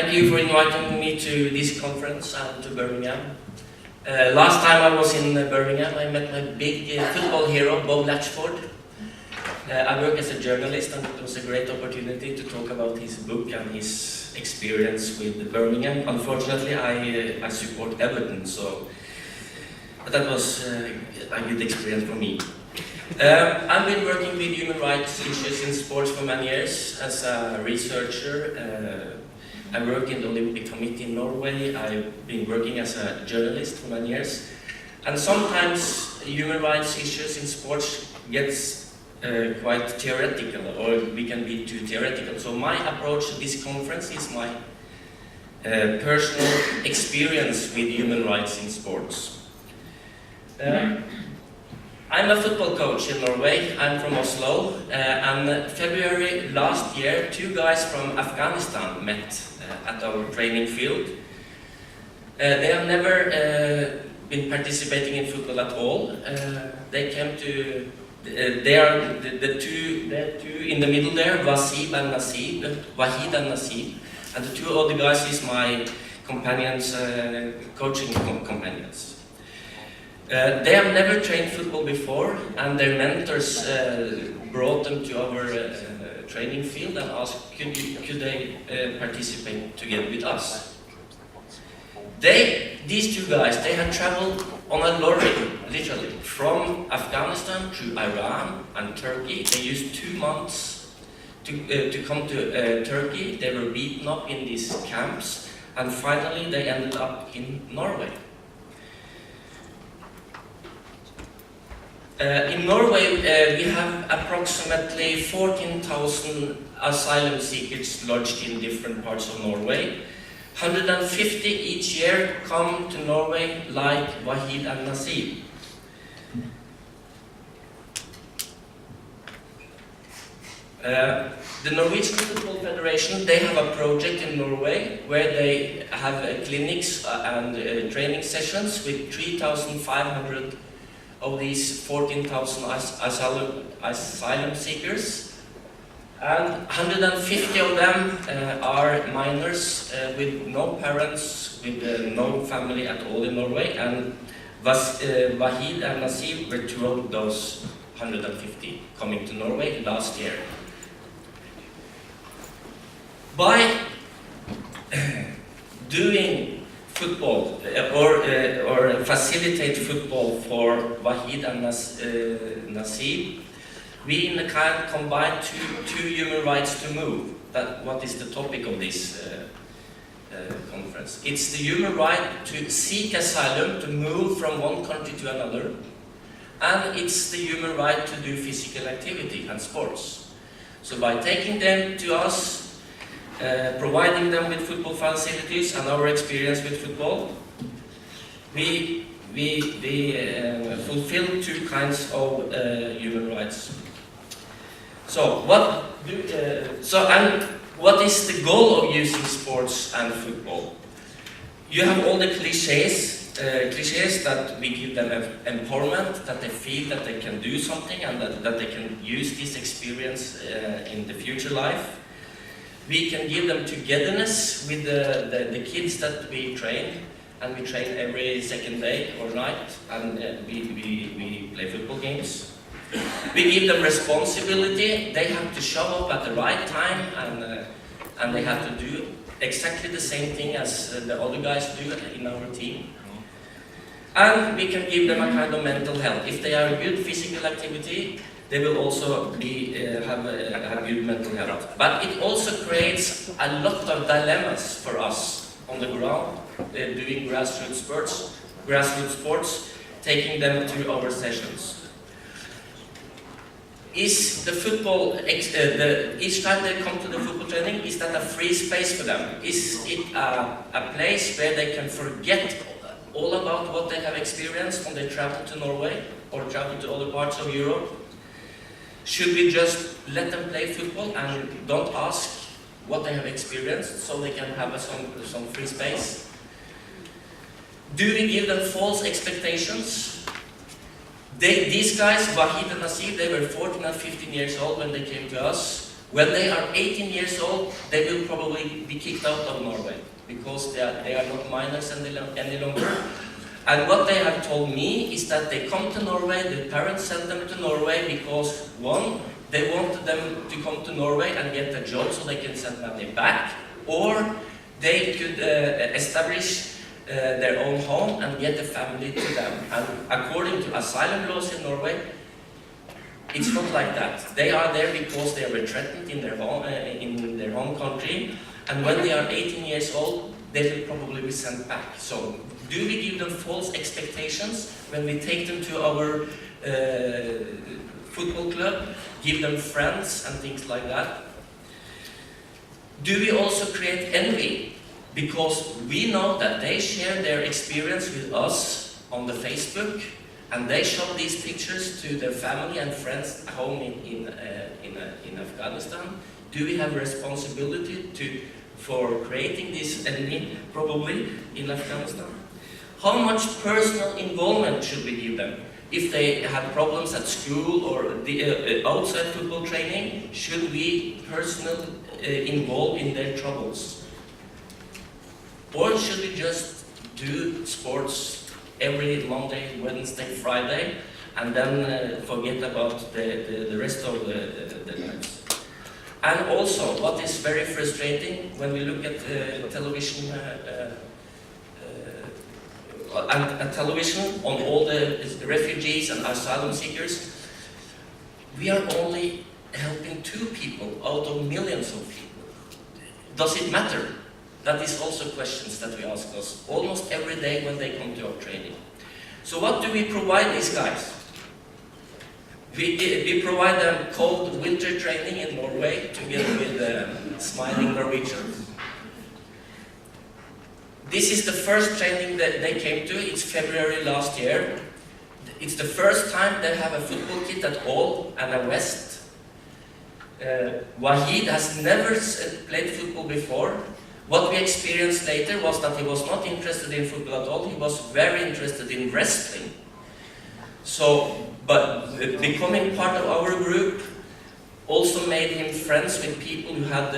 Thank you for inviting me to this conference and to Birmingham. Last time I was in Birmingham, I met my big football hero, Bob Latchford. I work as a journalist, and it was a great opportunity to talk about his book and his experience with Birmingham. Unfortunately, I support Everton, but that was a good experience for me. I've been working with human rights issues in sports for many years as a researcher. I work in the Olympic Committee in Norway. I've been working as a journalist for many years. And sometimes human rights issues in sports gets quite theoretical, or we can be too theoretical. So my approach to this conference is my personal experience with human rights in sports. I'm a football coach in Norway. I'm from Oslo, and February last year, two guys from Afghanistan met at our training field. They have never been participating in football at all. They came to, they are the two in the middle there, Wahid and Nasib, and the two other guys is my companions, coaching companions. They have never trained football before, and their mentors brought them to our training field and asked could they participate together with us. These two guys, they had traveled on a lorry, literally, from Afghanistan to Iran and Turkey. They used 2 months to come to Turkey. They were beaten up in these camps, and finally they ended up in Norway. In Norway, we have approximately 14,000 asylum seekers lodged in different parts of Norway. 150 each year come to Norway, like Wahid and Nasib. The Norwegian Football Federation, they have a project in Norway where they have clinics and training sessions with 3,500 of these 14,000 asylum seekers, and 150 of them are minors with no parents, with no family at all in Norway, and Wahid and Nasib were two of those 150 coming to Norway last year. By doing football or facilitate football for Wahid and Nasib, we in the kind combine two human rights to move. What is the topic of this conference? It's the human right to seek asylum, to move from one country to another, and it's the human right to do physical activity and sports. So by taking them to us, providing them with football facilities and our experience with football, we fulfill two kinds of human rights. So what is the goal of using sports and football? You have all the cliches that we give them empowerment, that they feel that they can do something and that they can use this experience in the future life. We can give them togetherness with the kids that we train, and we train every second day or night, and we play football games. We give them responsibility. They have to show up at the right time, and they have to do exactly the same thing as the other guys do in our team. And we can give them a kind of mental health. If they are good physical activity, they will also have good mental health. But it also creates a lot of dilemmas for us on the ground, doing grassroots sports, taking them to our sessions. Is the football, each time they come to the football training, is that a free space for them? Is it a place where they can forget all about what they have experienced when they travel to Norway or travel to other parts of Europe? Should we just let them play football and don't ask what they have experienced so they can have some free space? Do we give them false expectations? These guys, Wahid and Nasib, they were 14 and 15 years old when they came to us. When they are 18 years old, they will probably be kicked out of Norway because they are not minors any longer. And what they have told me is that they come to Norway, the parents send them to Norway because, one, they want them to come to Norway and get a job so they can send money back, or they could establish their own home and get a family to them. And according to asylum laws in Norway, it's not like that. They are there because they were threatened in their home country, and when they are 18 years old, they will probably be sent back. So, do we give them false expectations when we take them to our football club, give them friends and things like that? Do we also create envy? Because we know that they share their experience with us on the Facebook, and they show these pictures to their family and friends home in Afghanistan. Do we have a responsibility for creating this enemy, probably, in Afghanistan? How much personal involvement should we give them? If they have problems at school or outside football training, should we personally involve in their troubles? Or should we just do sports every Monday, Wednesday, Friday, and then forget about the rest of the lives? And also, what is very frustrating when we look at television on all the refugees and asylum seekers, we are only helping 2 people out of millions of people. Does it matter? That is also questions that we ask us almost every day when they come to our training. So what do we provide these guys? We provide them cold winter training in Norway together with smiling Norwegians. This is the first training that they came to. It's February last year. It's the first time they have a football kit at all and a vest. Wahid has never played football before. What we experienced later was that he was not interested in football at all. He was very interested in wrestling. So, but becoming part of our group also made him friends with people who had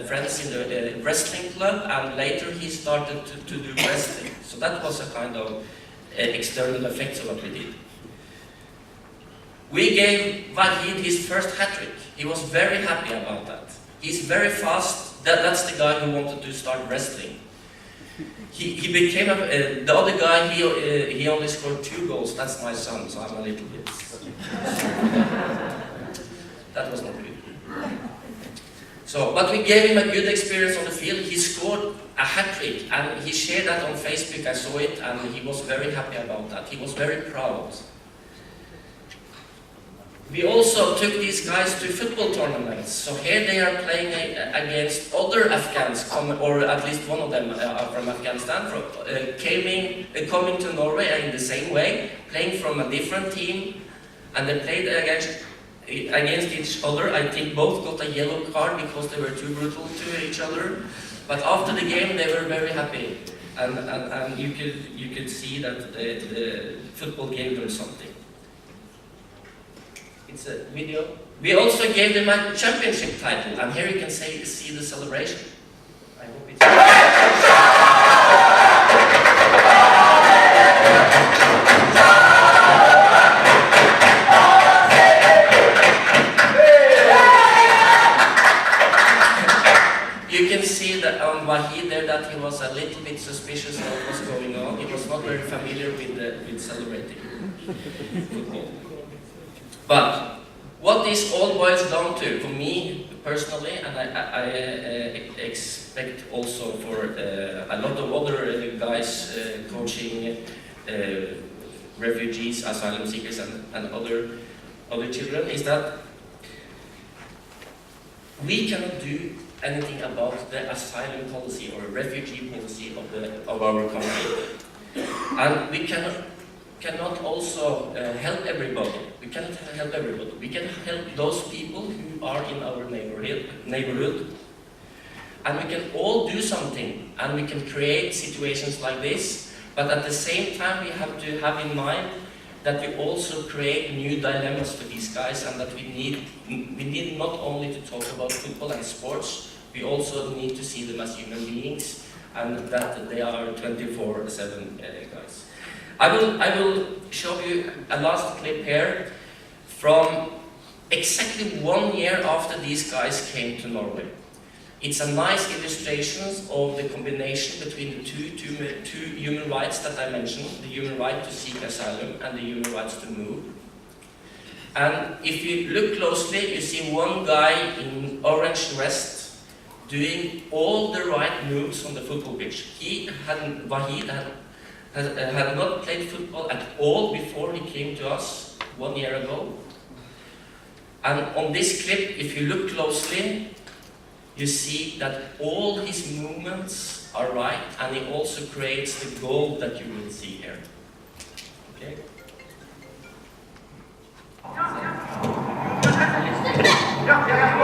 friends in the wrestling club, and later he started to do wrestling. So that was a kind of external effect of what we did. We gave Wahid his first hat-trick. He was very happy about that. He's very fast. That's the guy who wanted to start wrestling. He became the other guy. He only scored 2 goals. That's my son, so I'm a little bit. That was not good. So, but we gave him a good experience on the field. He scored a hat-trick, and he shared that on Facebook. I saw it, and he was very happy about that. He was very proud. We also took these guys to football tournaments. So here they are playing against other Afghans, or at least one of them are from Afghanistan, coming to Norway in the same way, playing from a different team, and they played against each other. I think both got a yellow card because they were too brutal to each other. But after the game, they were very happy, and you could see that the football gave them something. It's a video. We also gave them a championship title, and here you can see the celebration. I hope it's... You can see that on Wahid there that he was a little bit suspicious of what was going on. He was not very familiar with celebrating football. But what this all boils down to, for me personally, and I expect also for a lot of other guys coaching refugees, asylum seekers, and other children, is that we cannot do anything about the asylum policy or refugee policy of our country, and we cannot also help everybody. We cannot help everybody. We can help those people who are in our neighborhood, and we can all do something, and we can create situations like this. But at the same time, we have to have in mind that we also create new dilemmas for these guys, and that we need not only to talk about football and sports, we also need to see them as human beings, and that they are 24/7 guys. I will show you a last clip here from exactly 1 year after these guys came to Norway. It's a nice illustration of the combination between the two human rights that I mentioned, the human right to seek asylum and the human rights to move. And if you look closely, you see one guy in orange vest doing all the right moves on the football pitch. Wahid had not played football at all before he came to us 1 year ago. And on this clip, if you look closely, you see that all his movements are right, and he also creates the goal that you will see here. Okay? Ja,